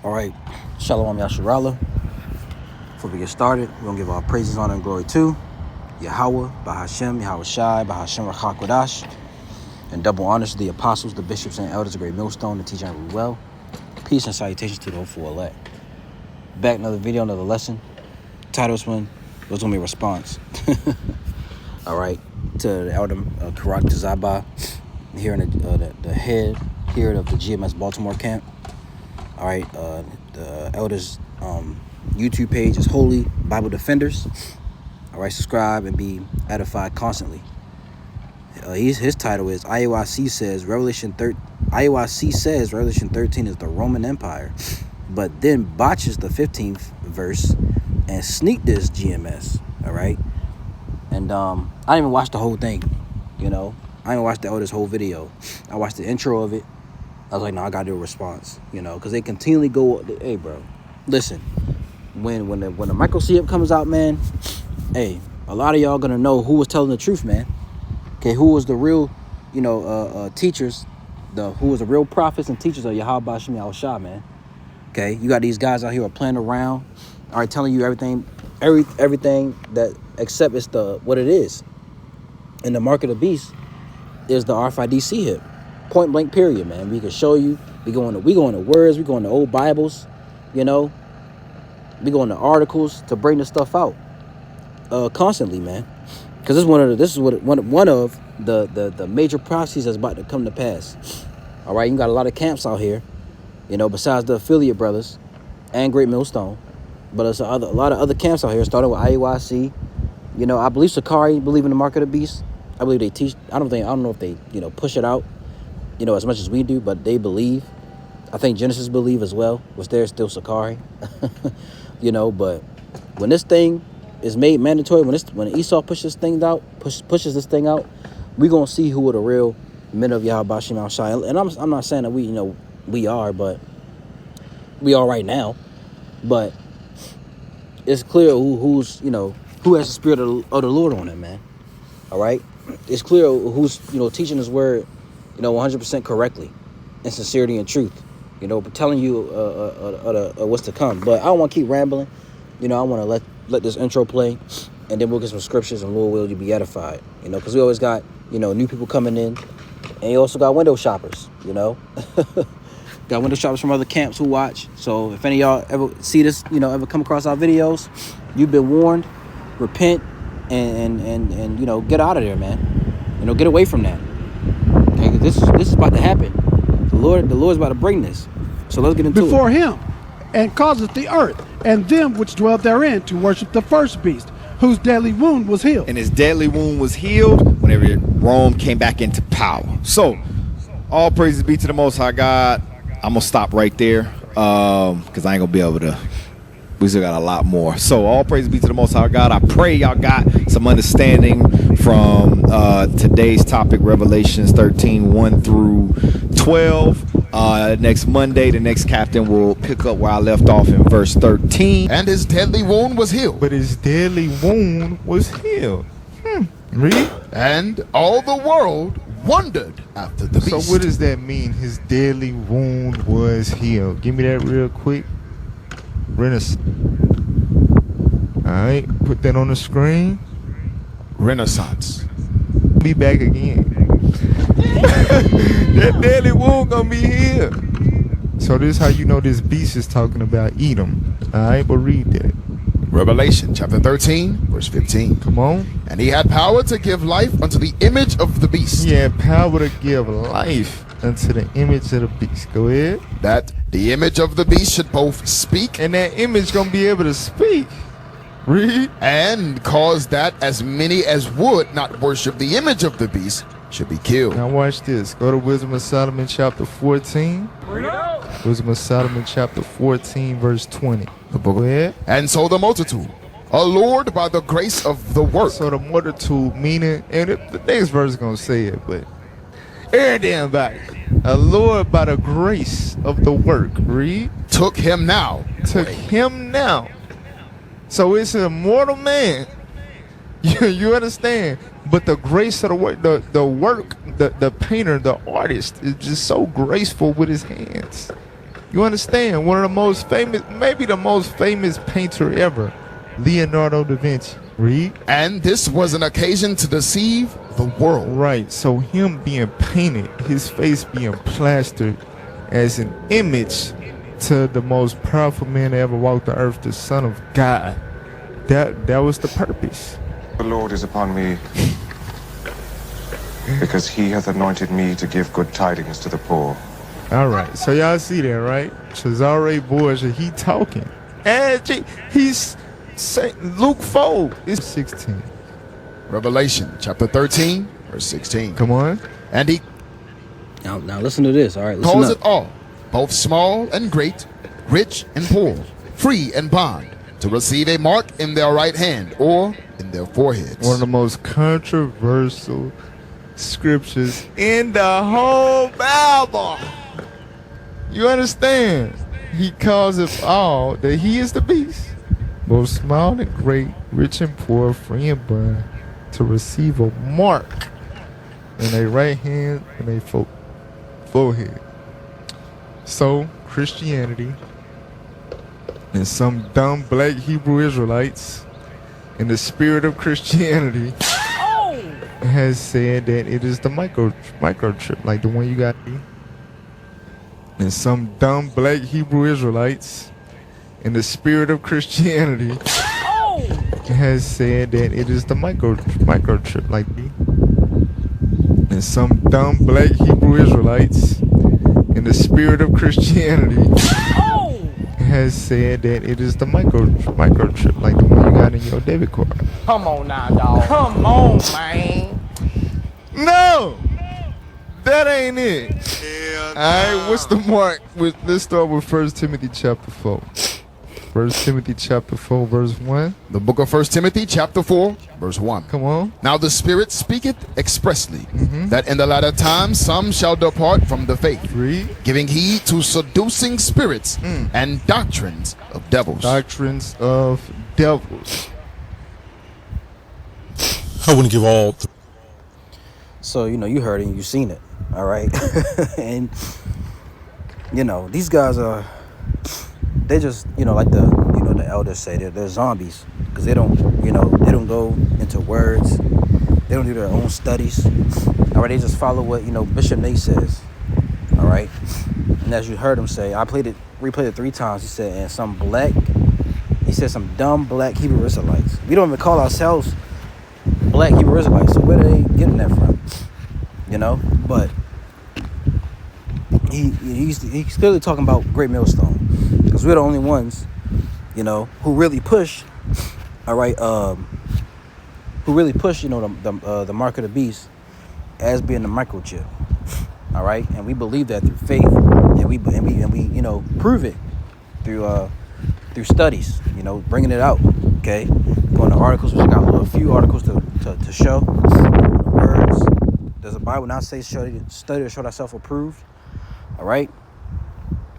All right, Shalom Yasharallah. Before we get started, we're going to give our praises, honor, and glory to Yahweh, Bahashem, Yahweh Shai, Bahashem Rachak Kodash, and double honors to the apostles, the bishops, and elders, the great millstone, the teacher and well. Peace and salutations to the hopeful elect. Back, another video, another lesson. Title this one was going to be a response. All right, to the elder Karak Tazaba, here in the head here of the GMS Baltimore camp. All right, the elders' YouTube page is Holy Bible Defenders. All right, subscribe and be edified constantly. His title is IUIC says Revelation 13 is the Roman Empire, but then botches the 15th verse and sneak this GMS. All right, and I didn't even watch the whole thing. I didn't even watch the elders' whole video. I watched the intro of it. I was like, no, I gotta do a response, because they continually go, hey, bro, listen, when the micro CF comes out, man, hey, a lot of y'all gonna know who was telling the truth, man. Okay, who was the real, teachers, who was the real prophets and teachers of Yahweh Bashim Yahweh Shah, man. Okay, you got these guys out here who are playing around, all right, telling you everything that except it's what it is. And the mark of the beast is the RFID hip. Point blank period, man. We can show you. We go into words, we go into old Bibles, we go into articles to bring this stuff out constantly, man. Because this is one of the major prophecies that's about to come to pass. All right, you got a lot of camps out here, besides the affiliate brothers and Great Millstone, but there's a lot of other camps out here, starting with IUIC. I believe Sakari believe in the mark of the beast. I believe they teach. I don't know if they push it out as much as we do, but they believe. I think Genesis believe as well, which there's still Sakari. But when this thing is made mandatory, when Esau pushes this thing out, we're gonna see who are the real men of Yahweh Bashim Al Shai. And I'm not saying that we are, but we are right now. But it's clear who has the spirit of the Lord on him, man. All right, it's clear who's teaching his word 100% correctly, in sincerity and truth, telling you what's to come. But I don't want to keep rambling. I want to let this intro play, and then we'll get some scriptures, and Lord will you be edified. Because we always got new people coming in, and you also got window shoppers. Got window shoppers from other camps who watch. So if any of y'all ever see this, ever come across our videos, you've been warned. Repent and get out of there, man. Get away from that. Okay, this is about to happen. The Lord's about to bring this. So let's get into before him, and causeth the earth and them which dwell therein to worship the first beast, whose deadly wound was healed. And his deadly wound was healed whenever Rome came back into power. So, all praises be to the Most High God. I'm gonna stop right there, because I ain't gonna be able to. We still got a lot more. So all praise be to the Most High God. I pray y'all got some understanding from today's topic, Revelations 13, 1 through 12. Next Monday, the next captain will pick up where I left off in verse 13. And his deadly wound was healed. But his deadly wound was healed. Read. And all the world wondered after the beast. So what does that mean? His deadly wound was healed. Give me that real quick. Renaissance. Alright, put that on the screen. Renaissance. Be back again. That deadly wound gonna be healed. So this is how you know this beast is talking about Edom. Alright, but read that. Revelation chapter 13, verse 15. Come on. And he had power to give life unto the image of the beast. He had power to give life unto the image of the beast. Go ahead. That the image of the beast should both speak. And that image gonna be able to speak. Read. And cause that as many as would not worship the image of the beast should be killed. Now watch this. Go to Wisdom of Solomon chapter 14. Wisdom of Solomon chapter 14 verse 20. The book. Go ahead. And so the multitude, allured by the grace of the work. So the multitude meaning, and the next verse is gonna say it, but everybody, allured by the grace of the work. Read. Took him now. Took him now. So it's a mortal man. You understand? But the grace of the work, the work, the painter, the artist is just so graceful with his hands. You understand? One of the most famous, maybe the most famous painter ever, Leonardo da Vinci. Read. And this was an occasion to deceive the world. Right. So him being painted, his face being plastered as an image to the most powerful man to ever walk the earth, the Son of God. That was the purpose. The Lord is upon me, because he hath anointed me to give good tidings to the poor. All right, so y'all see that, right? Cesare Borgia, he talking. And he's saying, Luke 4 is 16. Revelation chapter 13, verse 16. Come on. And he Now listen to this. All right, listen calls up. it all, both small and great, rich and poor, free and bond, to receive a mark in their right hand or in their foreheads. One of the most controversial scriptures in the whole Bible. You understand? He calls it all that he is the beast, both small and great, rich and poor, free and bond, to receive a mark in their right hand and their forehead. So Christianity and some dumb black Hebrew Israelites in the spirit of Christianity has said that it is the microchip, like the one you got. And some dumb black Hebrew Israelites in the spirit of Christianity has said that it is the microchip, like me. And some dumb black Hebrew Israelites in the spirit of Christianity has said that it is the microchip, like the one you got in your debit card. Come on now, dog. Come on, man. No, that ain't it. All right, what's the mark? Let's start with 1 Timothy chapter 4. 1 Timothy chapter 4, verse 1. The book of 1 Timothy chapter 4, verse 1. Come on. Now the Spirit speaketh expressly, that in the latter times some shall depart from the faith, Read. giving heed to seducing spirits and doctrines of devils. Doctrines of devils. I wouldn't give all. So, you heard it and you seen it. All right. And, these guys are, they just, like the elders say, they're zombies. Because they don't go into words. They don't do their own studies. All right. They just follow what, Bishop Nate says. All right. And as you heard him say, replayed it 3 times. He said, and some dumb black Hebrew Israelites. We don't even call ourselves black Hebrew Israelites. So where are they getting that from? But he's clearly talking about Great Millstone, because we're the only ones, who really push. All right, who really push, the mark of the beast as being the microchip. All right, and we believe that through faith, and we prove it through studies. Bringing it out. Okay, going to articles. We got a few articles to show words. Does the Bible not say study to show thyself approved? All right.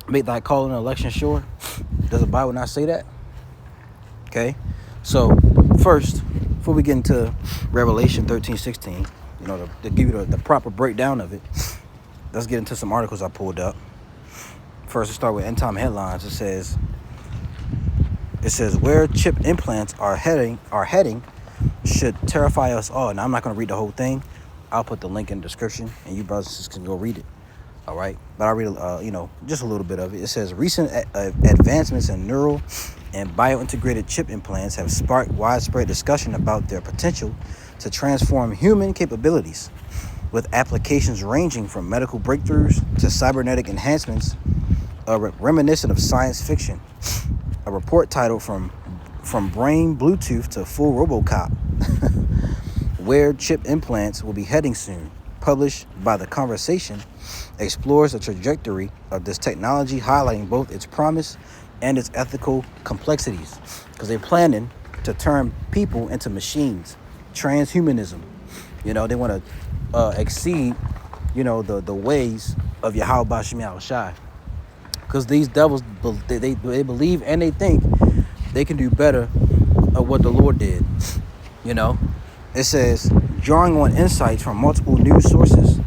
Make thy call and election sure. Does the Bible not say that? Okay. So first, before we get into Revelation 13:16, to give you the proper breakdown of it, let's get into some articles I pulled up. First, let's start with End Time Headlines. It says where chip implants are heading should terrify us all. Now, I'm not going to read the whole thing. I'll put the link in the description, and you brothers and sisters can go read it. All right, but I'll read, just a little bit of it. It says recent advancements in neural and biointegrated chip implants have sparked widespread discussion about their potential to transform human capabilities, with applications ranging from medical breakthroughs to cybernetic enhancements, reminiscent of science fiction. A report titled "From Brain Bluetooth to Full RoboCop." Where chip implants will be heading soon, published by The Conversation, explores the trajectory of this technology, highlighting both its promise and its ethical complexities. Because they're planning to turn people into machines, transhumanism. They want to exceed, the ways of Yahweh Bashim Yahushai. Because these devils, they believe and they think they can do better of what the Lord did. It says, drawing on insights from multiple news sources,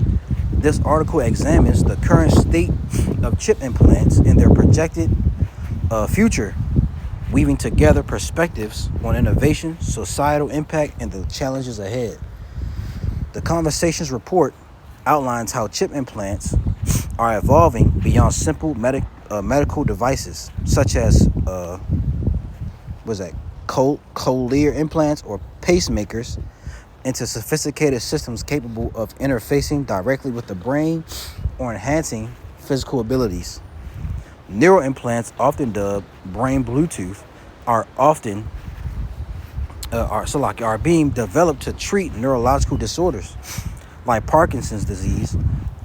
this article examines the current state of chip implants in their projected future, weaving together perspectives on innovation, societal impact, and the challenges ahead. The Conversations report outlines how chip implants are evolving beyond simple medical devices, such as cochlear implants or pacemakers, into sophisticated systems capable of interfacing directly with the brain or enhancing physical abilities. Neural implants, often dubbed brain Bluetooth, are being developed to treat neurological disorders like Parkinson's disease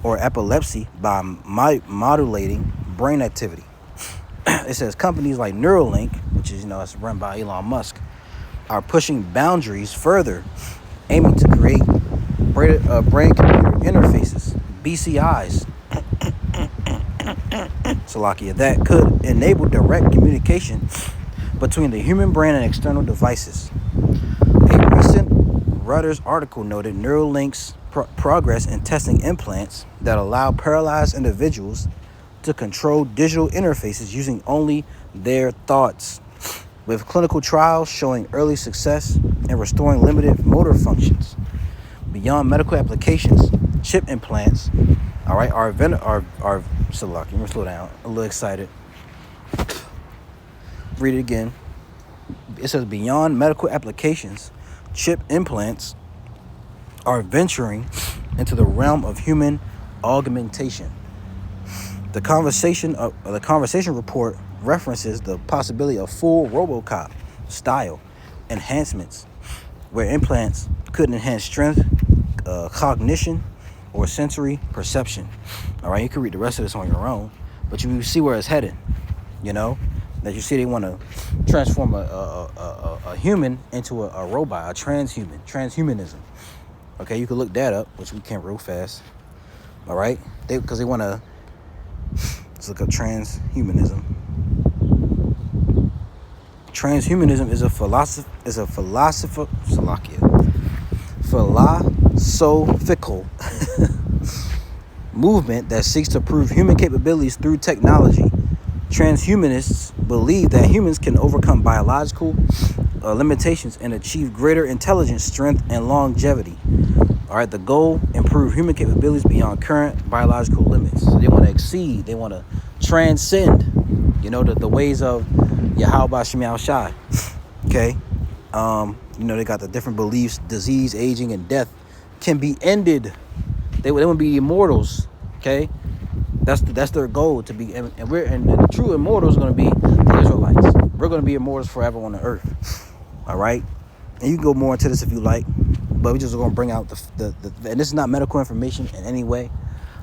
or epilepsy by modulating brain activity. It says companies like Neuralink, which is, it's run by Elon Musk, are pushing boundaries further, aiming to create brain-computer interfaces, BCIs, that could enable direct communication between the human brain and external devices. A recent Reuters article noted Neuralink's progress in testing implants that allow paralyzed individuals to control digital interfaces using only their thoughts, with clinical trials showing early success in restoring limited motor functions. Beyond medical applications, chip implants, so lucky. Let me slow down. A little excited. Read it again. It says beyond medical applications, chip implants are venturing into the realm of human augmentation. The conversation report references the possibility of full RoboCop style enhancements, where implants could enhance strength, cognition, or sensory perception. All right, you can read the rest of this on your own, but you see where it's headed. That you see they want to transform a human into a robot, a transhumanism. Okay, you can look that up, which we can't real fast. All right, because they want to. Let's look up transhumanism. Transhumanism is a philosophical movement that seeks to prove human capabilities through technology. Transhumanists believe that humans can overcome biological limitations and achieve greater intelligence, strength, and longevity. All right, the goal: improve human capabilities beyond current biological limits. So they want to exceed, they want to transcend, the ways of Yahweh Shemiao Shai. Okay, they got the different beliefs: disease, aging, and death can be ended. They want to be immortals. Okay, that's their goal, to be, and the true immortals are going to be the Israelites. We're going to be immortals forever on the earth. All right, and you can go more into this if you like, but we're just going to bring out the and this is not medical information in any way.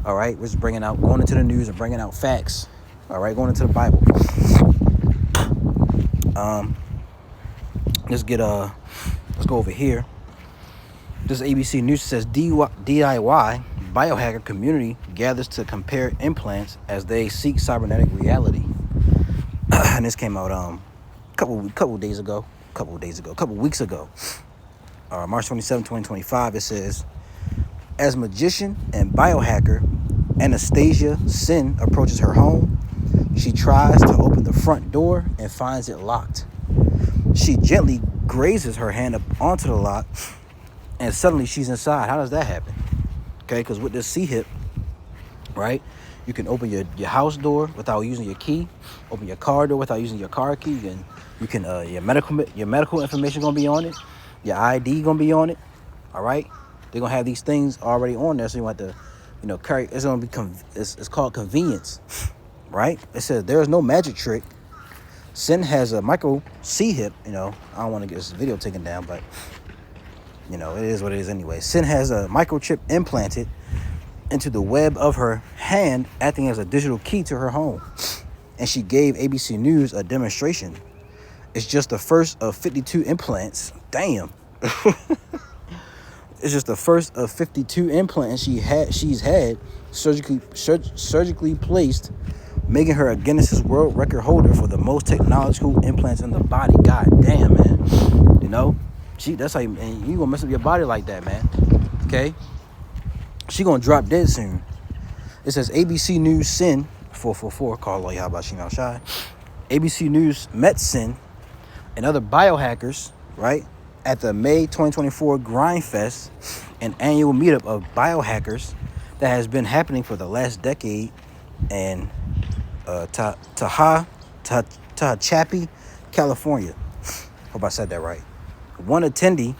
All right, we're just going into the news and bringing out facts. All right, going into the Bible. Let's go over here. This ABC News says DIY biohacker community gathers to compare implants as they seek cybernetic reality. And this came out a couple weeks ago. March 27, 2025. It says, as magician and biohacker Anastasia Sin approaches her home, she tries to open the front door and finds it locked. She gently grazes her hand up onto the lock, and suddenly she's inside. How does that happen? Okay, because with this C-hip, right, you can open your house door without using your key, open your car door without using your car key. You can your medical information gonna be on it, your ID gonna be on it. All right, they're gonna have these things already on there, so you want to, carry. It's gonna be it's called convenience, right? It says there is no magic trick. Sin has a micro C-hip. I don't want to get this video taken down, but it is what it is anyway. Sin has a microchip implanted into the web of her hand, acting as a digital key to her home. And she gave ABC News a demonstration. It's just the first of 52 implants. Damn. It's just the first of 52 implants she's had surgically placed, making her a Guinness World Record holder for the most technological implants in the body. God damn, man. That's how you gonna mess up your body like that, man. Okay? She gonna drop dead soon. It says ABC News Sin 444, called Allah Yahweh Shim Al Shai. ABC News met Sin and other biohackers, right, at the May 2024 Grind Fest, an annual meetup of biohackers that has been happening for the last decade in Tehachapi, California. Hope I said that right. One attendee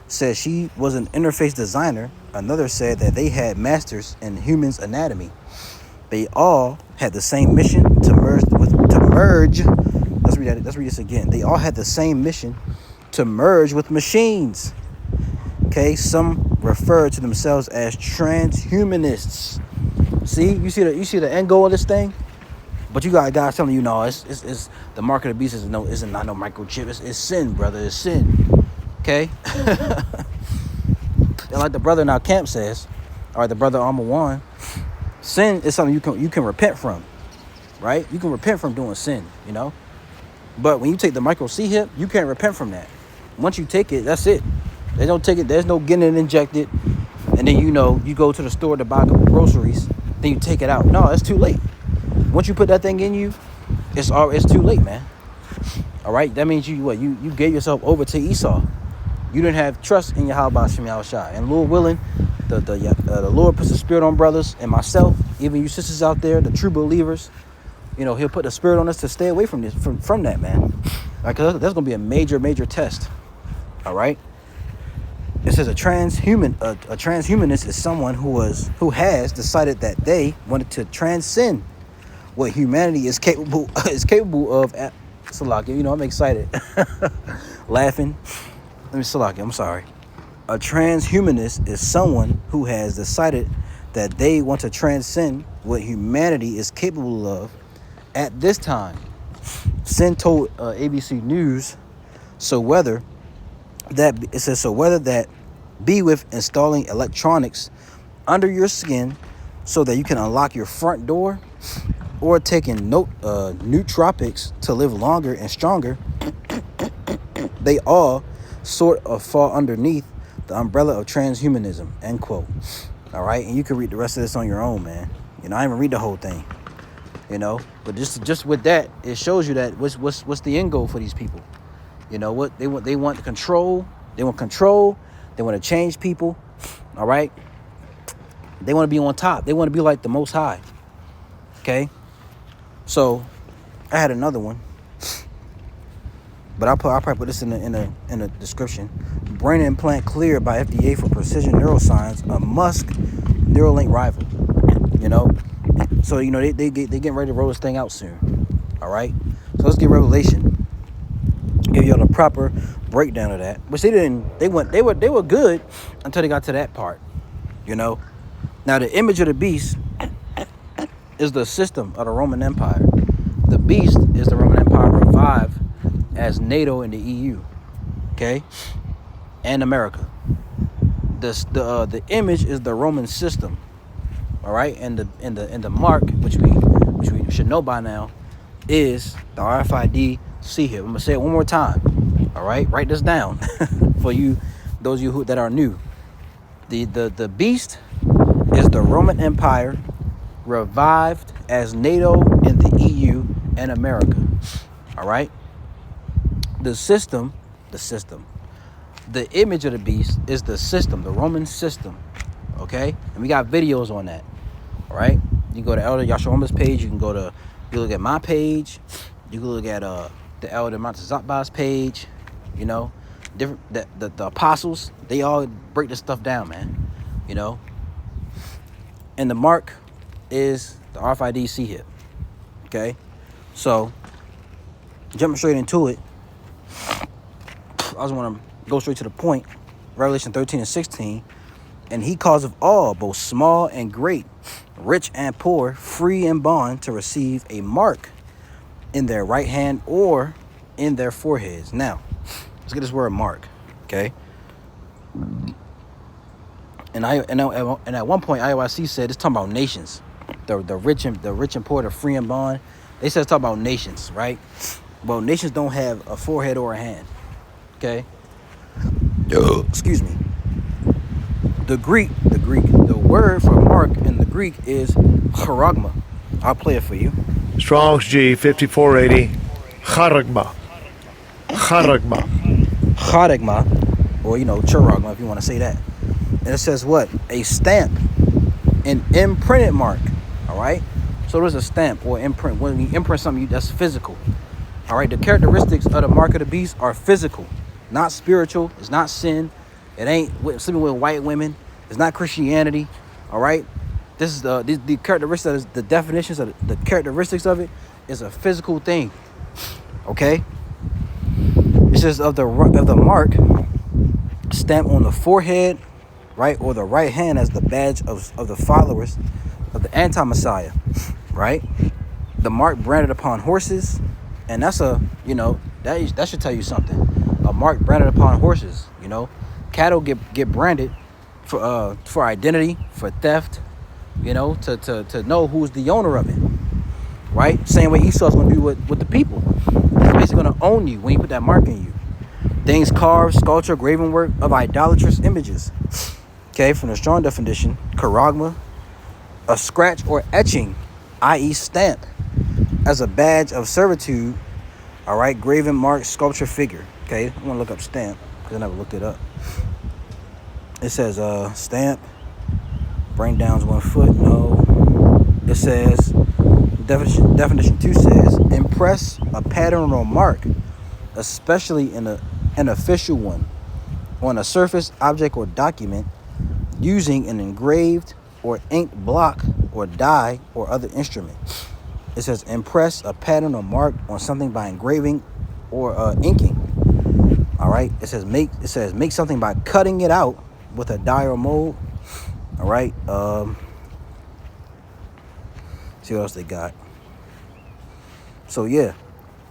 said she was an interface designer. Another said that they had masters in humans anatomy. They all had the same mission to merge. Let's read this again. They all had the same mission to merge with machines. Okay, some refer to themselves as transhumanists. See, you see the end goal of this thing. But you got guys telling you, no, it's the mark of the beast isn't not no microchip. It's sin, brother. It's sin. Okay. And like the brother in our camp says, or the brother Alma One, sin is something you can repent from, right? You can repent from doing sin, you know. But when you take the micro C hip, you can't repent from that. Once you take it, that's it. They don't take it. There's no getting it injected, and then you go to the store to buy a couple groceries, then you take it out. No, it's too late. Once you put that thing in you, it's too late, man. All right, that means you gave yourself over to Esau. You didn't have trust in Yahweh Shem Yahweh Shai. And Lord willing, the Lord puts the spirit on brothers and myself, even you sisters out there, the true believers. He'll put the spirit on us to stay away from this, from that, man. Like, that's gonna be a major test. All right. It says a transhumanist is someone who has decided that they wanted to transcend what humanity is capable of. Salaki, I'm excited, laughing. Let me Salaki. I'm sorry. A transhumanist is someone who has decided that they want to transcend what humanity is capable of at this time. Sin told ABC News, so whether that be with installing electronics under your skin so that you can unlock your front door, or taking nootropics to live longer and stronger, they all sort of fall underneath the umbrella of transhumanism, end quote. All right, and you can read the rest of this on your own, man. I didn't even read the whole thing, but just with that, it shows you that what's the end goal for these people. What they want control. They want control. They want to change people. All right, they want to be on top. They want to be like the Most High. Okay, so I had another one, but I'll probably put this in the description. Brain implant cleared by FDA for precision neuroscience, a Musk Neuralink rival. So they getting ready to roll this thing out soon. All right, so let's get Revelation. Give y'all the proper breakdown of that, which they didn't. They were good until they got to that part. Now the image of the beast is the system of the Roman Empire. The beast is the Roman Empire revived as NATO and the EU, okay, and America. The image is the Roman system, all right, and the mark, which we should know by now, is the RFID C here. I'm gonna say it one more time, all right. Write this down for you, those of you that are new. The beast is the Roman Empire revived as NATO and the EU and America. All right. The image of the beast is the system, the Roman system. Okay, and we got videos on that. All right, you go to Elder Yashoma's page. You look at my page. You can look at the Elder Montezatba's page. Different the apostles. They all break this stuff down, man. And the mark is the RFID C hip. Okay, so jumping straight into it, I just want to go straight to the point. Revelation 13 and 16, and he causeth all, both small and great, rich and poor, free and bond, to receive a mark in their right hand or in their foreheads. Now, let's get this word mark. Okay. And at one point, IUIC said it's talking about nations, the rich and poor, the free and bond. They said it's talking about nations, right? Well, nations don't have a forehead or a hand. Okay. Excuse me. The word for mark in the Greek is charagma. I'll play it for you. Strong's G 5480. Charagma. Charagma, or charagma if you want to say that. And it says what? A stamp, an imprinted mark. All right. So there's a stamp or imprint. When you imprint something, that's physical. All right. The characteristics of the mark of the beast are physical, not spiritual. It's not sin. It ain't sleeping with white women. It's not Christianity. All right. This is the characteristics. The definitions of the characteristics of it is a physical thing. Okay. It says of the mark stamped on the forehead, right, or the right hand as the badge of the followers of the anti-Messiah, right? The mark branded upon horses, and that's that should tell you something. A mark branded upon horses, cattle get branded for identity, for theft, to know who's the owner of it, right? Same way Esau's gonna do with the people. He's basically gonna own you when you put that mark in you. Things carved, sculpture, graven work of idolatrous images. Okay, from the strong definition, charagma, a scratch or etching, i.e. stamp, as a badge of servitude. All right, graven mark, sculpture, figure. Okay, I'm gonna look up stamp because I never looked it up. It says stamp, bring down's 1 foot. No, it says definition 2 says impress a pattern or mark, especially an official one, on a surface, object, or document using an engraved or inked block or die or other instrument. It says impress a pattern or mark on something by engraving or inking. All right. It says make something by cutting it out with a die or mold. All right. See what else they got. So yeah,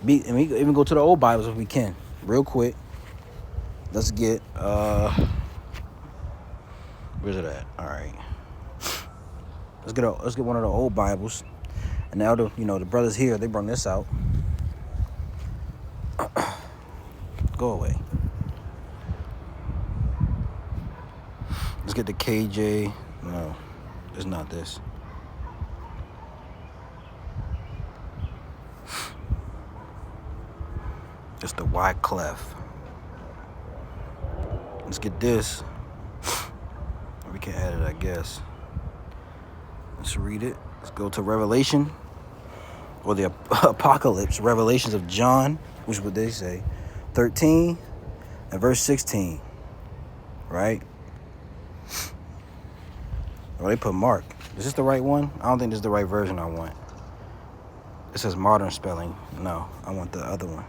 and we even go to the old Bibles if we can, real quick. Let's get where's it at? All right, let's get one of the old Bibles. And now the brothers here, they bring this out. Go away. Let's get the KJ. No, it's not this. It's the Wyclef. Let's get this. We can add it, I guess. Let's read it. Let's go to Revelation, or the Apocalypse, Revelations of John, which is what they say, 13 and verse 16, right? Oh, they put Mark. Is this the right one? I don't think this is the right version I want. It says modern spelling. No, I want the other one.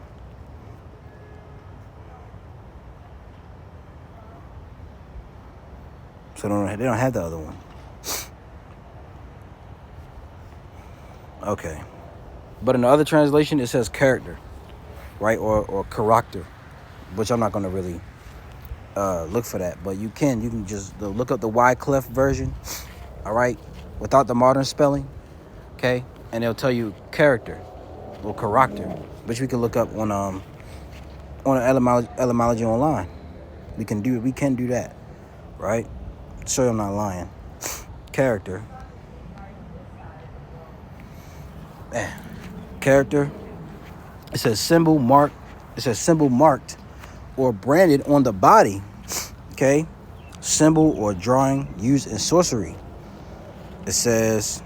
So they don't have the other one. Okay. But in the other translation, it says character, right? Or character, which I'm not going to really look for that. But you can just look up the Wyclef version, all right, without the modern spelling, okay? And it'll tell you character or character, which we can look up on etymology online. We can do that, right? Show you I'm not lying. Character. Character. It says symbol marked or branded on the body. Okay? Symbol or drawing used in sorcery. It says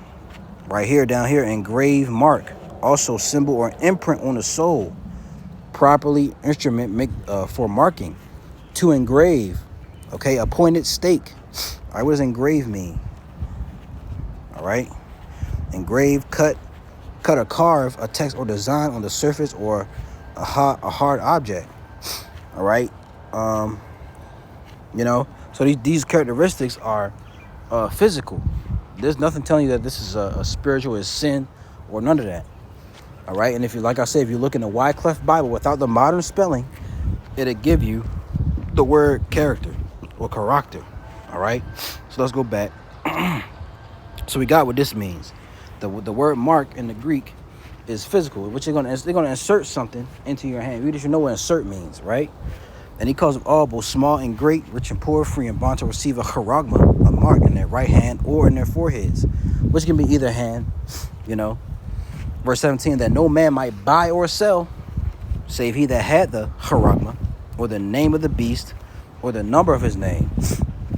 right here, down here, engraved mark. Also symbol or imprint on the soul. Properly instrument for marking. To engrave. Okay? Appointed stake. All right, what does engrave mean? All right. Engrave, cut or carve a text or design on the surface or a hard object. All right. So these characteristics are physical. There's nothing telling you that this is a spiritual, is sin, or none of that. All right. And if you, like I said, if you look in the Wyclef Bible without the modern spelling, it'll give you the word character or character. All right, so let's go back. So we got what this means. The word mark in the Greek is physical, which they're gonna insert something into your hand. You should know what insert means, right? And he calls of all, both small and great, rich and poor, free and bond, to receive a charagma, a mark in their right hand or in their foreheads, which can be either hand, You know, verse 17, that no man might buy or sell, save he that had the charagma, or the name of the beast, or the number of his name.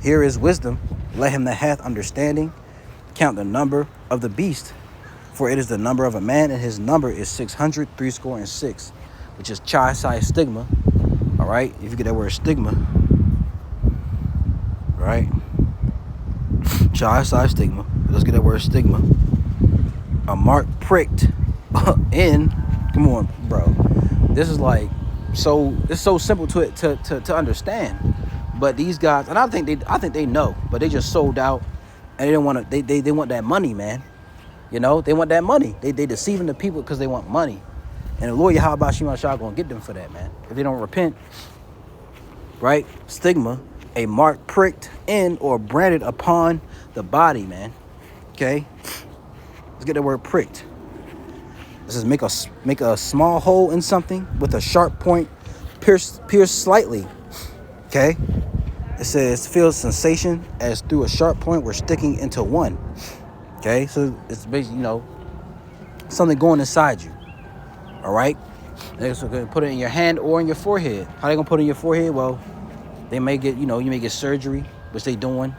Here is wisdom. Let him that hath understanding count the number of the beast, for it is the number of a man, and his number is 666, which is chi-psi stigma. All right, if you get that word stigma, right? Chi-psi stigma. Let's get that word stigma. A mark pricked in. Come on, bro. This is like it's so simple to understand. But these guys, and I think they know, but they just sold out, and they didn't want to. They want that money, man. You know, they want that money. They deceiving the people because they want money. And the Lord Yahweh Shema Shah gonna get them for that, man. If they don't repent, right? Stigma, a mark pricked in or branded upon the body, man. Okay, let's get the word pricked. This is make a small hole in something with a sharp point, pierce slightly. Okay, it says feel sensation as through a sharp point we're sticking into one. Okay, so it's basically, you know, something going inside you. All right, they're gonna put it in your hand or in your forehead. How they gonna put it in your forehead? Well, they may get, you may get surgery, which they doing.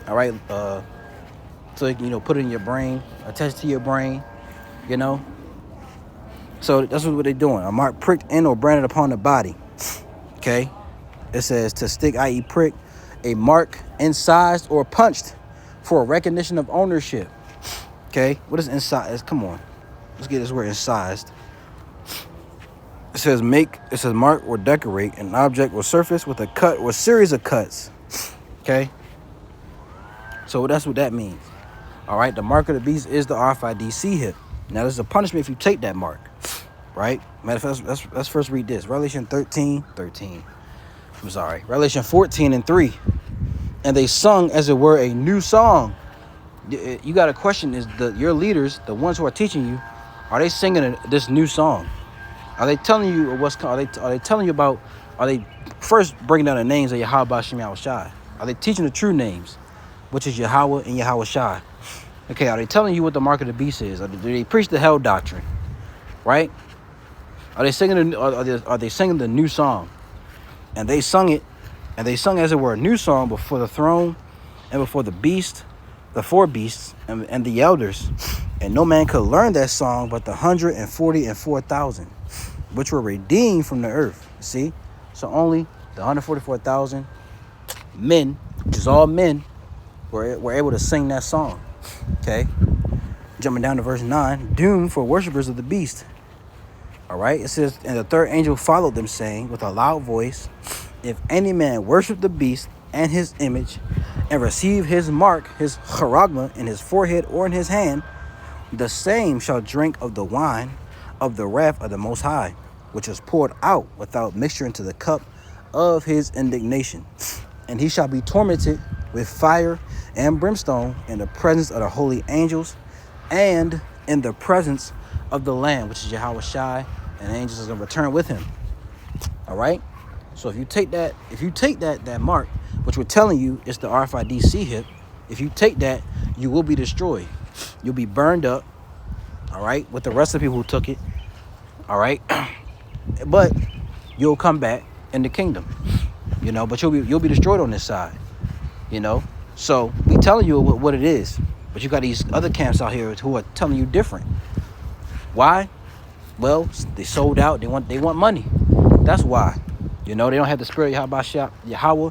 All right, so they can, put it in your brain, attach it to your brain, So that's what they're doing. A mark pricked in or branded upon the body. Okay, it says to stick, i.e. prick, a mark incised or punched for a recognition of ownership. Okay, what is incised? Come on, let's get this word incised. It says mark or decorate an object or surface with a cut or series of cuts. Okay, so that's what that means. All right, the mark of the beast is the RFID hip. Now there's a punishment if you take that mark, right? Matter of fact, let's first read this. Revelation 13. Revelation 14:3. And they sung as it were a new song. You got to question, is your leaders, the ones who are teaching you, are they singing this new song? Are they telling you are they telling you about? Are they first breaking down the names of Yahweh Shem Yahweh Shai? Are they teaching the true names, which is Yahweh and Yahweh Shai? Okay, are they telling you what the mark of the beast is? Or do they preach the hell doctrine? Right? Are they singing? Are they singing the new song? And they sung it, and they sung as it were a new song before the throne, and before the beast, the four beasts, and the elders. And no man could learn that song but the 144,000, which were redeemed from the earth. See? So only the 144,000 men, which is all men, were able to sing that song. Okay? Jumping down to verse 9, doomed for worshipers of the beast. All right? It says, and the third angel followed them, saying with a loud voice, if any man worship the beast and his image, and receive his mark, his charagma, in his forehead or in his hand, the same shall drink of the wine of the wrath of the Most High, which is poured out without mixture into the cup of his indignation. And he shall be tormented with fire and brimstone in the presence of the holy angels and in the presence of the Lamb, which is Yahweh Shai, and angels are going to return with him. All right? So if you take that mark, which we're telling you it's the RFID hip, if you take that, you will be destroyed. You'll be burned up, all right, with the rest of the people who took it, all right? But you'll come back in the kingdom, but you'll be destroyed on this side, So we telling you what it is, but you got these other camps out here who are telling you different. Why? Well, they sold out. They want money. That's why. They don't have the spirit of Yahweh,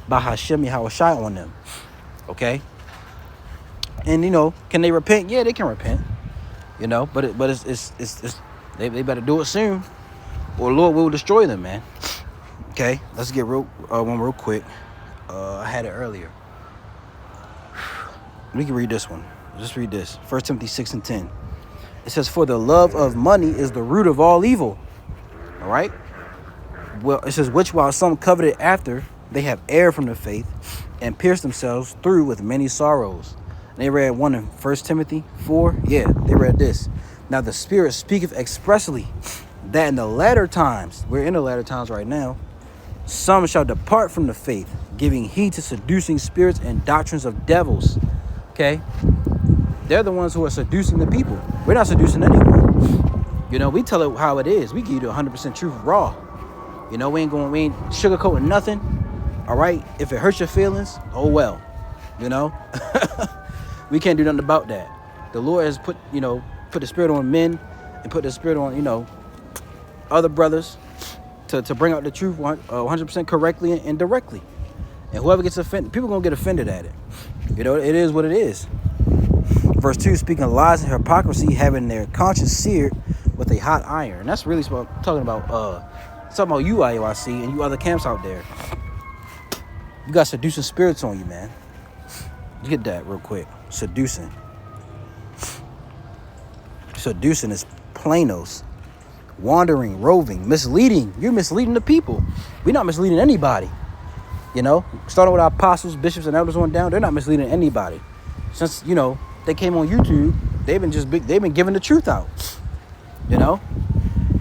Bahashem, Yahweh Shai on them. Okay? And, can they repent? Yeah, they can repent. But it's they better do it soon, or Lord will destroy them, man. Okay? Let's get one real quick. I had it earlier. We can read this one. Just read this. 1 Timothy 6:10. It says, for the love of money is the root of all evil. All right? Well, it says, which while some coveted after, they have erred from the faith and pierced themselves through with many sorrows. And they read one in 1 Timothy 4. Yeah, they read this. Now the Spirit speaketh expressly that in the latter times, we're in the latter times right now, some shall depart from the faith, giving heed to seducing spirits and doctrines of devils. Okay? They're the ones who are seducing the people. We're not seducing anyone. You know, we tell it how it is. We give you the 100% truth raw. You know, we ain't sugarcoating nothing. All right? If it hurts your feelings, oh well. You know? We can't do nothing about that. The Lord has put the spirit on men and put the spirit on, other brothers to bring out the truth 100% correctly and directly. And whoever gets offended, people going to get offended at it. You know, it is what it is. Verse 2, speaking of lies and hypocrisy, having their conscience seared with a hot iron. And that's really talking about you, IUIC, and you other camps out there. You got seducing spirits on you, man. You get that real quick. Seducing. Seducing is plainos. Wandering, roving, misleading. You're misleading the people. We're not misleading anybody. You know, starting with our apostles, bishops, and elders on down, they're not misleading anybody. Since, they came on YouTube, they've been giving the truth out. You know?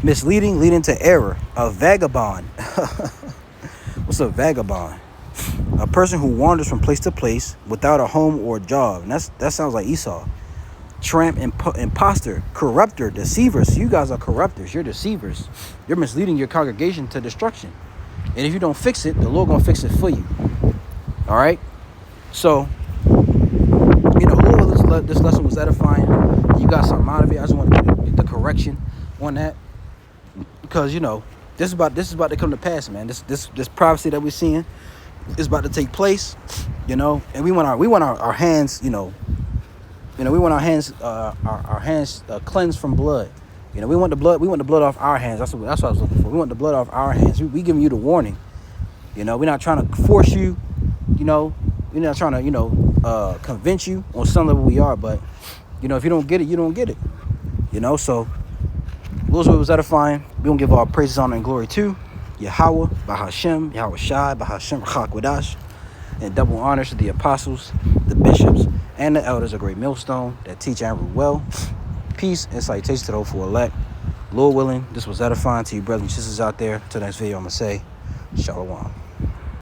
Misleading, leading to error. A vagabond. What's a vagabond? A person who wanders from place to place without a home or a job. And that sounds like Esau. Tramp, imposter, corrupter, deceiver. So you guys are corruptors. You're deceivers. You're misleading your congregation to destruction. And if you don't fix it, the Lord gonna fix it for you. All right? So, this lesson was edifying. You got something out of it. I just want to get the correction on that. Because, this is about to come to pass, man. This prophecy that we're seeing is about to take place, and we want our hands, we want our hands cleansed from blood. We want the blood off our hands. That's what I was looking for. We want the blood off our hands. We giving you the warning. We're not trying to force you. We're not trying to convince you. On some level we are, but if you don't get it, you don't get it. So those was edifying. We gonna give all praises, honor, and glory to Yahweh, Bahashem, Yahweh Shai, Bahashem, Chakwadash, and double honors to the apostles, the bishops, and the elders of Great Millstone that teach and rule well. Peace and salutations to those who are elect. Lord willing, this was edifying to you brothers and sisters out there. Till next video, I'm going to say, Shalom.